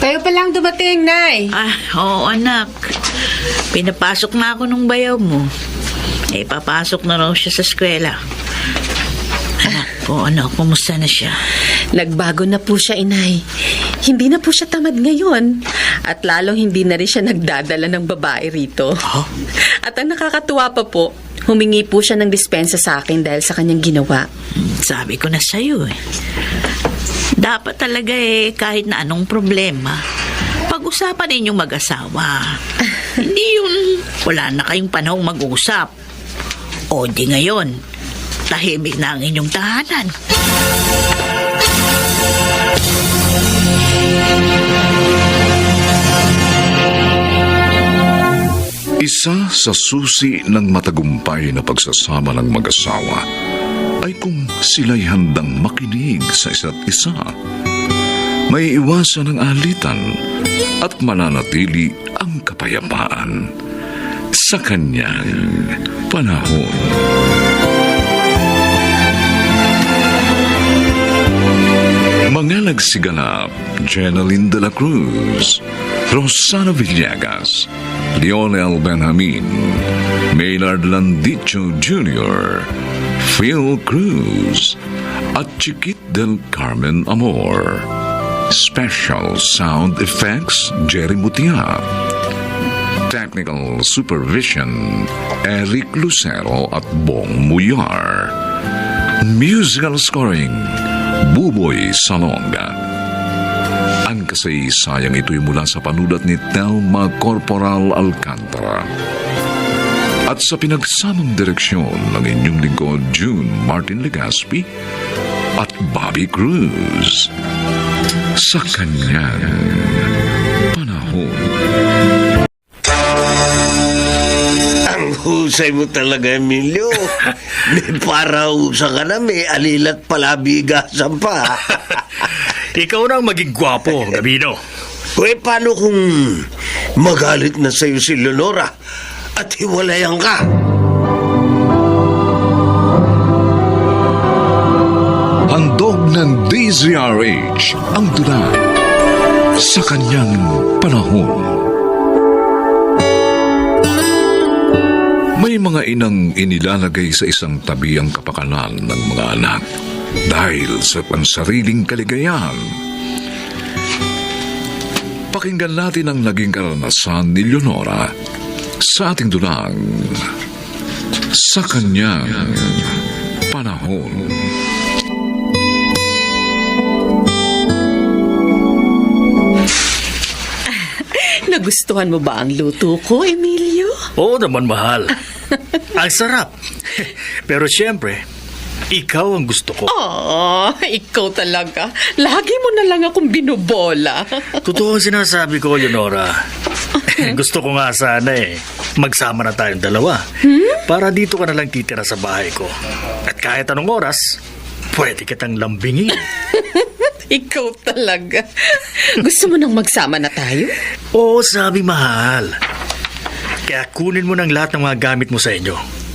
Kayo pa lang dumating, Nay. Oo, anak. Pinapasok na ako nung bayaw mo. Papasok na raw siya sa eskwela. Anak, kumusta na siya? Nagbago na po siya, Inay. Hindi na po siya tamad ngayon. At lalong hindi na rin siya nagdadala ng babae rito. At ang nakakatuwa pa po, humingi po siya ng dispensa sa akin dahil sa kanyang ginawa. Sabi ko na sa'yo eh. Dapat talaga kahit na anong problema, pag-usapan ninyong mag-asawa. Hindi yun, wala na kayong panahong mag-usap. O di ngayon, tahimik na ang inyong tahanan. Isa sa susi ng matagumpay na pagsasama ng mag-asawa ay kung sila'y handang makinig sa isa't isa. May iwasan ang alitan at mananatili ang kapayapaan sa kanyang panahon. Mga nagsiganap, Jeneline de la Cruz, Rosana Villegas, Lionel Benjamin, Maynard Landicho Jr., Phil Cruz, at Chiquit del Carmen Amor. Special Sound Effects, Jerry Mutia. Technical Supervision, Eric Lucero at Bong Muyar. Musical Scoring, Buboy Salonga. Ang kasaysayang ito'y mula sa panulat ni Telma Corporal Alcantara. At sa pinagsamang direksyon ng inyong lingkod June Martin Legaspi at Bobby Cruz. Sa kanyang panahon. Ang husay mo talaga, Emilio. May parausa ka na, may alilat pala bigasan pa. Ikaw na ang maging gwapo, Gabino. Paano kung magalit na sa'yo si Leonora at hiwalayan ka? Handog ng DZRH ang tula sa kanyang panahon. May mga inang inilalagay sa isang tabi ang kapakanan ng mga anak dahil sa pansariling kaligayahan. Pakinggan natin ang naging karanasan ni Leonora sa ating dulang sa kanyang panahon. Nagustuhan mo ba ang luto ko, Emilio? Oo naman, mahal. Ang sarap. Pero siyempre, ikaw ang gusto ko. Oh, ikaw talaga. Lagi mo na lang akong binubola. Totoo ang sinasabi ko, Leonora. Gusto ko nga sana magsama na tayong dalawa. Para dito ka na lang titira sa bahay ko. At kahit anong oras, pwede kitang lambingin. Ikaw talaga. Gusto mo nang magsama na tayo? Oo, sabi mahal. Kaya kunin mo ng lahat ng mga gamit mo sa inyo.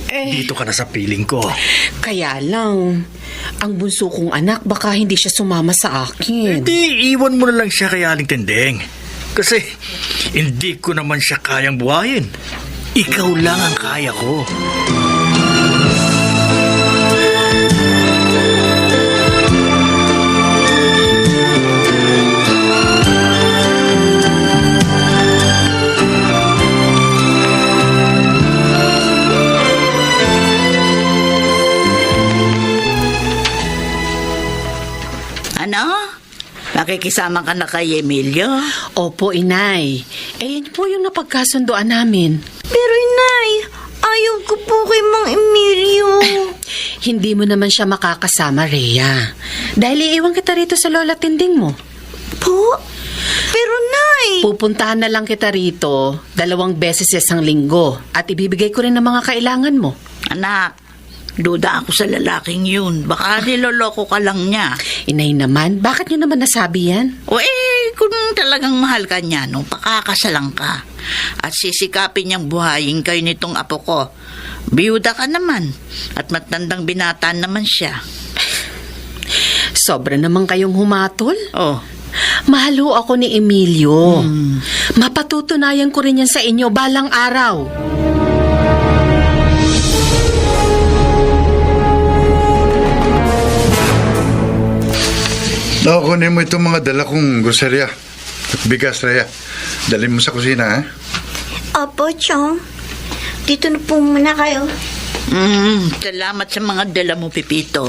Dito ka na sa piling ko. Kaya lang, ang bunso kong anak baka hindi siya sumama sa akin. Hindi, iwan mo na lang siya kay Aling Tendeng. Kasi hindi ko naman siya kayang buhayin. Ikaw lang ang kaya ko. Ano? Makikisama ka na kay Emilio? Opo, inay. Yan po yung napagkasundoan namin. Pero inay, ayaw ko po kay Mang Emilio. Hindi mo naman siya makakasama, Rhea. Dahil iiwan kita rito sa lola tinding mo. Po? Pero nay... Pupuntahan na lang kita rito 2 beses sa isang linggo at ibibigay ko rin ang mga kailangan mo. Anak, duda ako sa lalaking yun. Baka niloloko ka lang niya. Inay naman, bakit niyo naman nasabi yan? O kung talagang mahal ka niya, nung pakakasalang ka. At sisikapin niyang buhayin kayo nitong apo ko. Biyuda ka naman. At matandang binataan naman siya. Sobra naman kayong humatol. Oh, Mahal ho ako ni Emilio. Mapatutunayan ko rin yan sa inyo balang araw. Kunin mo itong mga dala kong groceria at bigas, Rhea. Dalhin mo sa kusina, ha? Opo, Chong. Dito na po muna kayo. salamat sa mga dala mo, Pipito.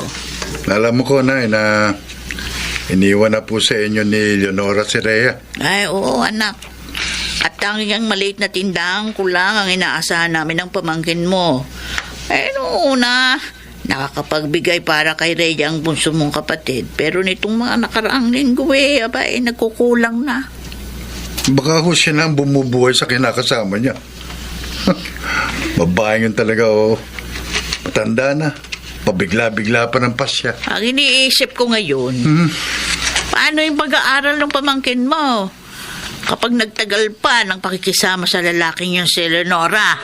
Alam mo ko, Nay, na iniwan na po sa inyo ni Leonora si Rhea. Ay, oo, anak. At tanging maliit na tindahan ko lang ang inaasahan namin ng pamangkin mo. Noong una, nakakapagbigay para kay Rhea ang bunso mong kapatid. Pero nitong mga nakaraang linggo, nagkukulang na. Baka ho siya na ang bumubuhay sa kinakasama niya. Babae yun talaga, oh. Matanda na. Pabigla-bigla pa ng pasya. Ang iniisip ko ngayon, paano yung pag-aaral ng pamangkin mo? Kapag nagtagal pa ng pakikisama sa lalaking yung si Leonora.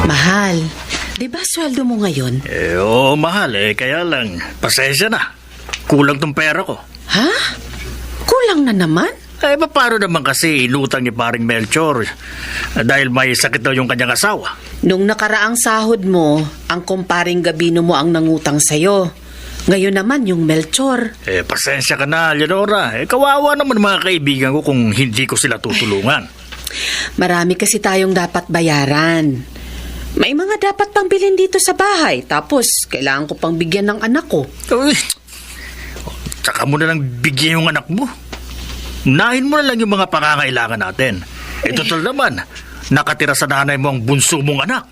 Mahal, di ba sweldo mo ngayon? Oo, mahal kaya lang, pasensya na. Kulang tong pera ko. Ha? Kulang na naman? Paano naman kasi inutang ni paring Melchor dahil may sakit daw yung kanyang asawa. Nung nakaraang sahod mo, ang kumparing Gabino mo ang nangutang sa'yo. Ngayon naman yung Melchor. Pasensya ka na, Leonora. Kawawa naman mga kaibigan ko kung hindi ko sila tutulungan. Marami kasi tayong dapat bayaran. May mga dapat pang bilhin dito sa bahay. Tapos, kailangan ko pang bigyan ng anak ko. Tsaka mo na lang bigyan yung anak mo. Unahin mo na lang yung mga pangangailangan natin. Total naman, nakatira sa nanay mo ang bunso mong anak.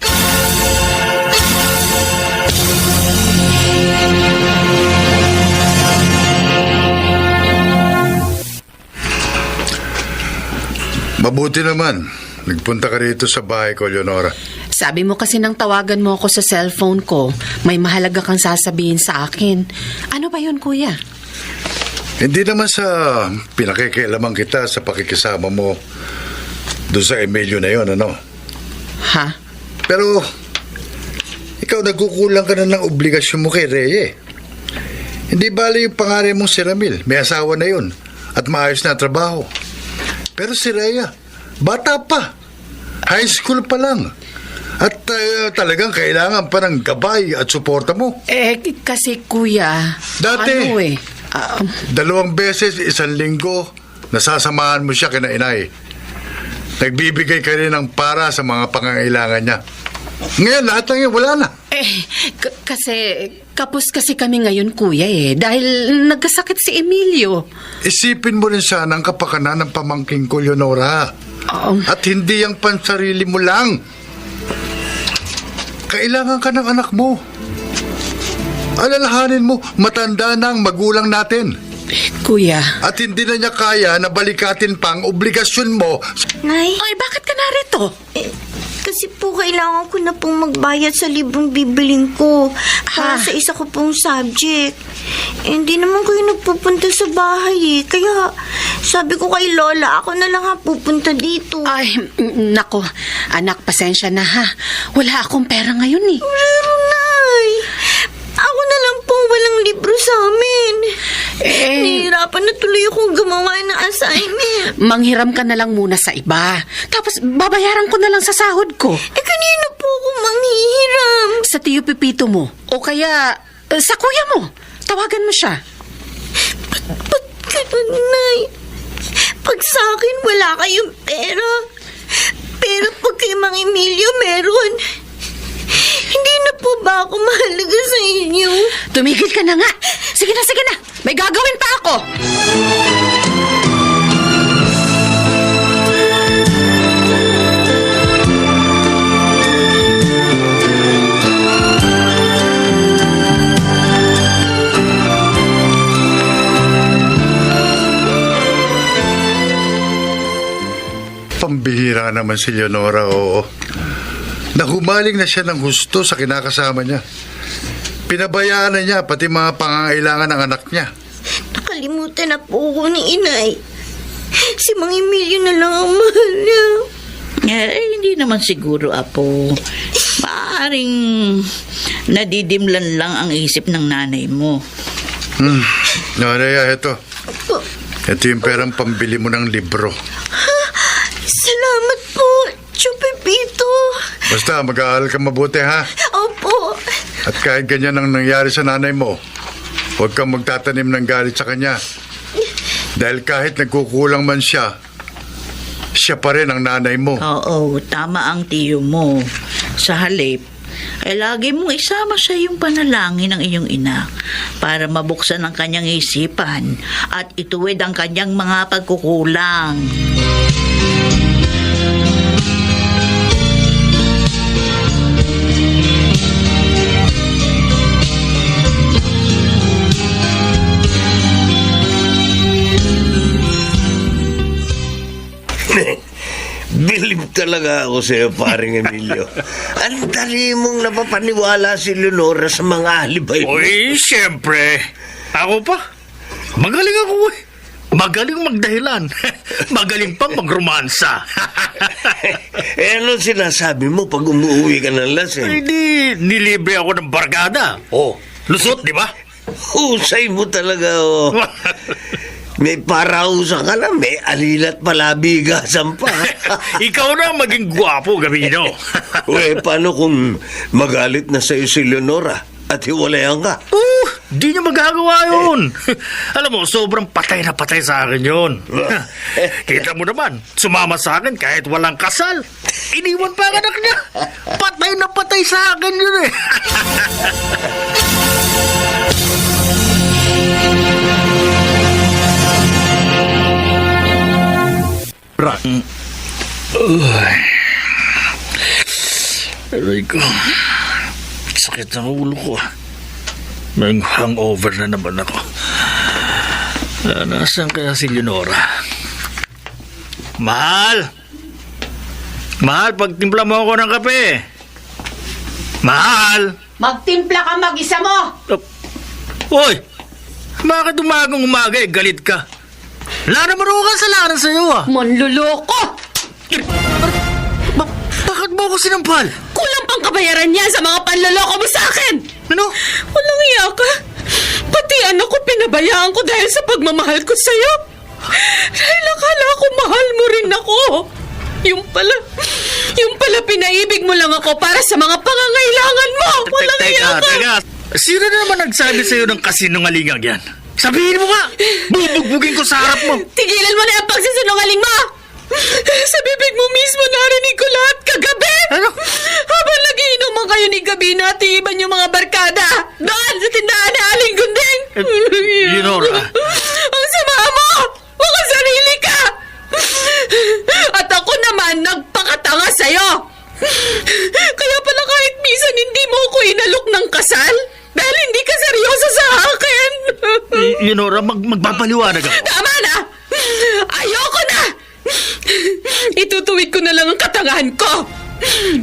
Mabuti naman. Nagpunta ka rito sa bahay ko, Leonora. Sabi mo kasi nang tawagan mo ako sa cellphone ko, may mahalaga kang sasabihin sa akin. Ano ba yun, kuya? Hindi naman sa pinakikialaman kita sa pakikisama mo doon sa Emilio na yon, ano? Ha? Pero, ikaw nagkukulang ka na ng obligasyon mo kay Rhea. Hindi bali yung pangalan mong si Ramil. May asawa na yun at maayos na trabaho. Pero si Rhea, bata pa. High school pa lang. At talagang kailangan pa ng gabay at suporta mo. Kasi kuya, Dati. ano eh, 2 beses, 1 linggo, nasasamahan mo siya kina inay. Nagbibigay ka rin ng para sa mga pangangailangan niya. Ngayon, lahat ng yun, wala na. kasi kapos kasi kami ngayon kuya dahil nagkasakit si Emilio. Isipin mo rin sana ang kapakanan ng pamangking ko, Leonora. At hindi ang pansarili mo lang. Kailangan ka ng anak mo. Alalahanin mo, matanda na ang magulang natin. Kuya. At hindi na niya kaya na balikatin pa ang obligasyon mo. Nay, Ay, bakit ka narito? kasi po kailangan ko na pong magbayad sa librong bibiling ko para sa isa ko pong subject. Hindi naman kayo nagpupunta sa bahay Kaya sabi ko kay Lola, ako na lang pupunta dito. Ay, nako. Anak, pasensya na ha. Wala akong pera ngayon Pero Nay, ako na lang po walang libro sa amin. Nahihirapan na tuloy akong gumawa ng assignment. Manghiram ka na lang muna sa iba. Tapos babayaran ko na lang sa sahod ko. Kanino po ako manghihiram? Sa tiyo Pipito mo. O kaya sa kuya mo. Tawagan mo siya. Ba't ganun, Nay? Pag sa akin, wala kayong pera. Pero pag kay Mang Emilio, meron. Hindi na po ba ako mahalaga sa inyo? Tumigil ka na nga. Sige na, sige na. May gagawin pa ako. Pambihira naman si Leonora, oo. Nahumaling na siya ng husto sa kinakasama niya. Pinabayaan na niya pati mga pangangailangan ng anak niya. Nakalimutan na po ako ni Inay. Si Mang Emilio na lang ang mahal niya. Hindi naman siguro, Apo. Maaring nadidimlan lang ang isip ng nanay mo. Naraya, ito. Ito yung perang pambili mo ng libro. Salamat po, Tio Pepito. Basta mag-aaral ka mabuti, ha? Opo. At kahit ganyan ang nangyari sa nanay mo, huwag kang magtatanim ng galit sa kanya. Dahil kahit nagkukulang man siya, siya pa rin ang nanay mo. Oo, tama ang tiyo mo. Sa halip, ay lagi mong isama siya yung panalangin ng iyong ina para mabuksan ang kanyang isipan at ituwid ang kanyang mga pagkukulang. Bilib talaga ako sa'yo, paring Emilio. Ang dali mong napapaniwala si Leonora sa mga alibay mo. Uy, siyempre. Ako pa. Magaling ako Magaling magdahilan. Magaling pang magromansa. Ano sinasabi mo pag umuwi ka ng lasing? Hindi, nilibre ako ng barkada. Lusot, di ba? Husay mo talaga, May parausa ka na, may alilat palabigasan pa. Ikaw na maging gwapo, Gabino. Paano kung magalit na sa'yo si Leonora at hiwalayan ka? Di niya magagawa yun. Alam mo, sobrang patay na patay sa akin yun. Kita mo naman, sumama sa akin kahit walang kasal. Iniwan pa ang anak niya. Patay na patay sa akin yun Aray ko. Sakit ng ulo ko. May hangover na naman ako. Nasaan kaya si Leonora? Mahal! Mahal, pagtimpla mo ako ng kape. Mahal! Magtimpla ka mag-isa mo! Hoy! Bakit umagang-umaga galit ka? Wala naman ako kasalanan sa'yo Manluloko! Bakit mo ako sinampal? Kulang pang kabayaran niya sa mga panloloko mo sa akin! Ano? Walang iya ka. Pati anak ko pinabayaan ko dahil sa pagmamahal ko sa'yo. Dahil akala ko mahal mo rin ako. Yung pala Lola, pinaibig mo lang ako para sa mga pangangailangan mo. Walang iya ka. Teka. Sino na naman nagsabi sa'yo ng kasinungalingang yan? Sabihin mo nga! Bubugbugin ko sa harap mo! Tigilan mo na ang pagsisinungaling mo! Sa bibig mo mismo narinig ko lahat kagabi! Ano? Habang nagiinuman kayo ni Gabino at iiban yung mga barkada doon sa tindahan ni Aling Gundeng! Leonora. Ang sama mo! Mga sarili ka! At ako naman nagpakatanga sa'yo! Kaya pala kahit minsan hindi mo ako inalok ng kasal dahil hindi ka seryoso sa akin! Leonora, magpapaliwanag ako. Tama na! Ayoko na! Itutuwid ko na lang ang katangahan ko!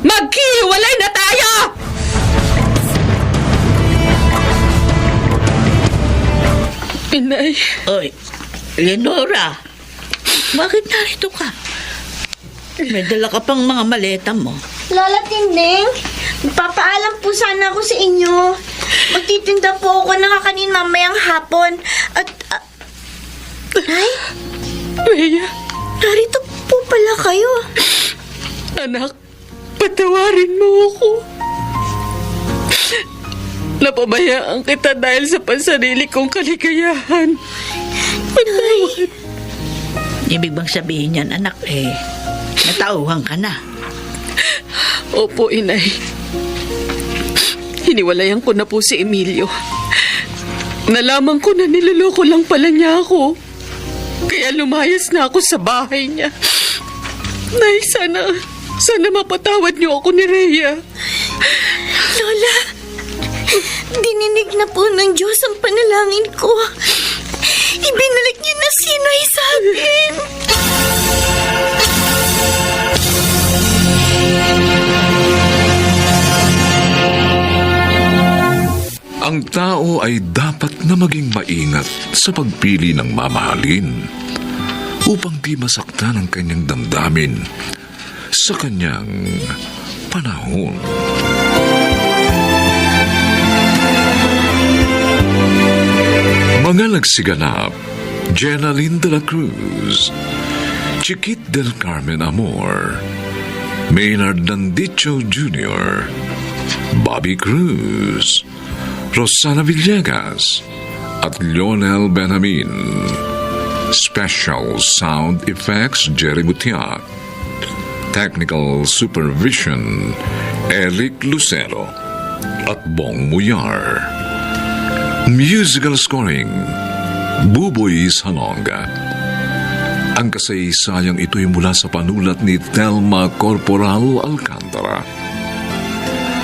Maghiwalay na tayo! Inay, Oy, Leonora, bakit narito ka? May dala ka pang mga maleta mo. Lola Tinding, magpapaalam po sana ako sa inyo. Magtitinda po ako ng kakanin mamayang hapon. At, ay, Rhea, narito po pala kayo. anak, patawarin mo ako. Napabayaan kita dahil sa pansarili kong kaligayahan. Ay, Ibig bang sabihin yan, anak, natauhan ka na. Opo, inay. Hiniwalayan ko na po si Emilio. Nalaman ko na niloloko lang pala niya ako. Kaya lumayas na ako sa bahay niya. Nay, sana mapatawad niyo ako ni Rhea. Lola, dininig na po ng Diyos ang panalangin ko. Ibinalik niyo na si Nay sa akin. Ang tao ay dapat na maging maingat sa pagpili ng mamahalin upang di masaktan ang kanyang damdamin sa kanyang panahon. Mga nagsiganap, Jenaline de la Cruz, Chiquit del Carmen Amor, Maynard Nandicho Jr., Bobby Cruz, Rosana Villegas at Lionel Benjamin. Special Sound Effects Jerry Butiak. Technical Supervision Eric Lucero at Bong Muyar. Musical Scoring Buboy Salonga. Ang kasaysayang ito'y mula sa panulat ni Thelma Corporal Alcantara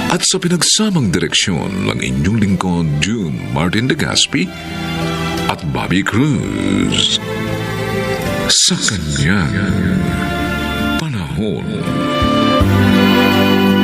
at sa pinagsamang direksyon ng inyong lingkod June Martin de Gaspi at Bobby Cruz. Sa kanyang panahon.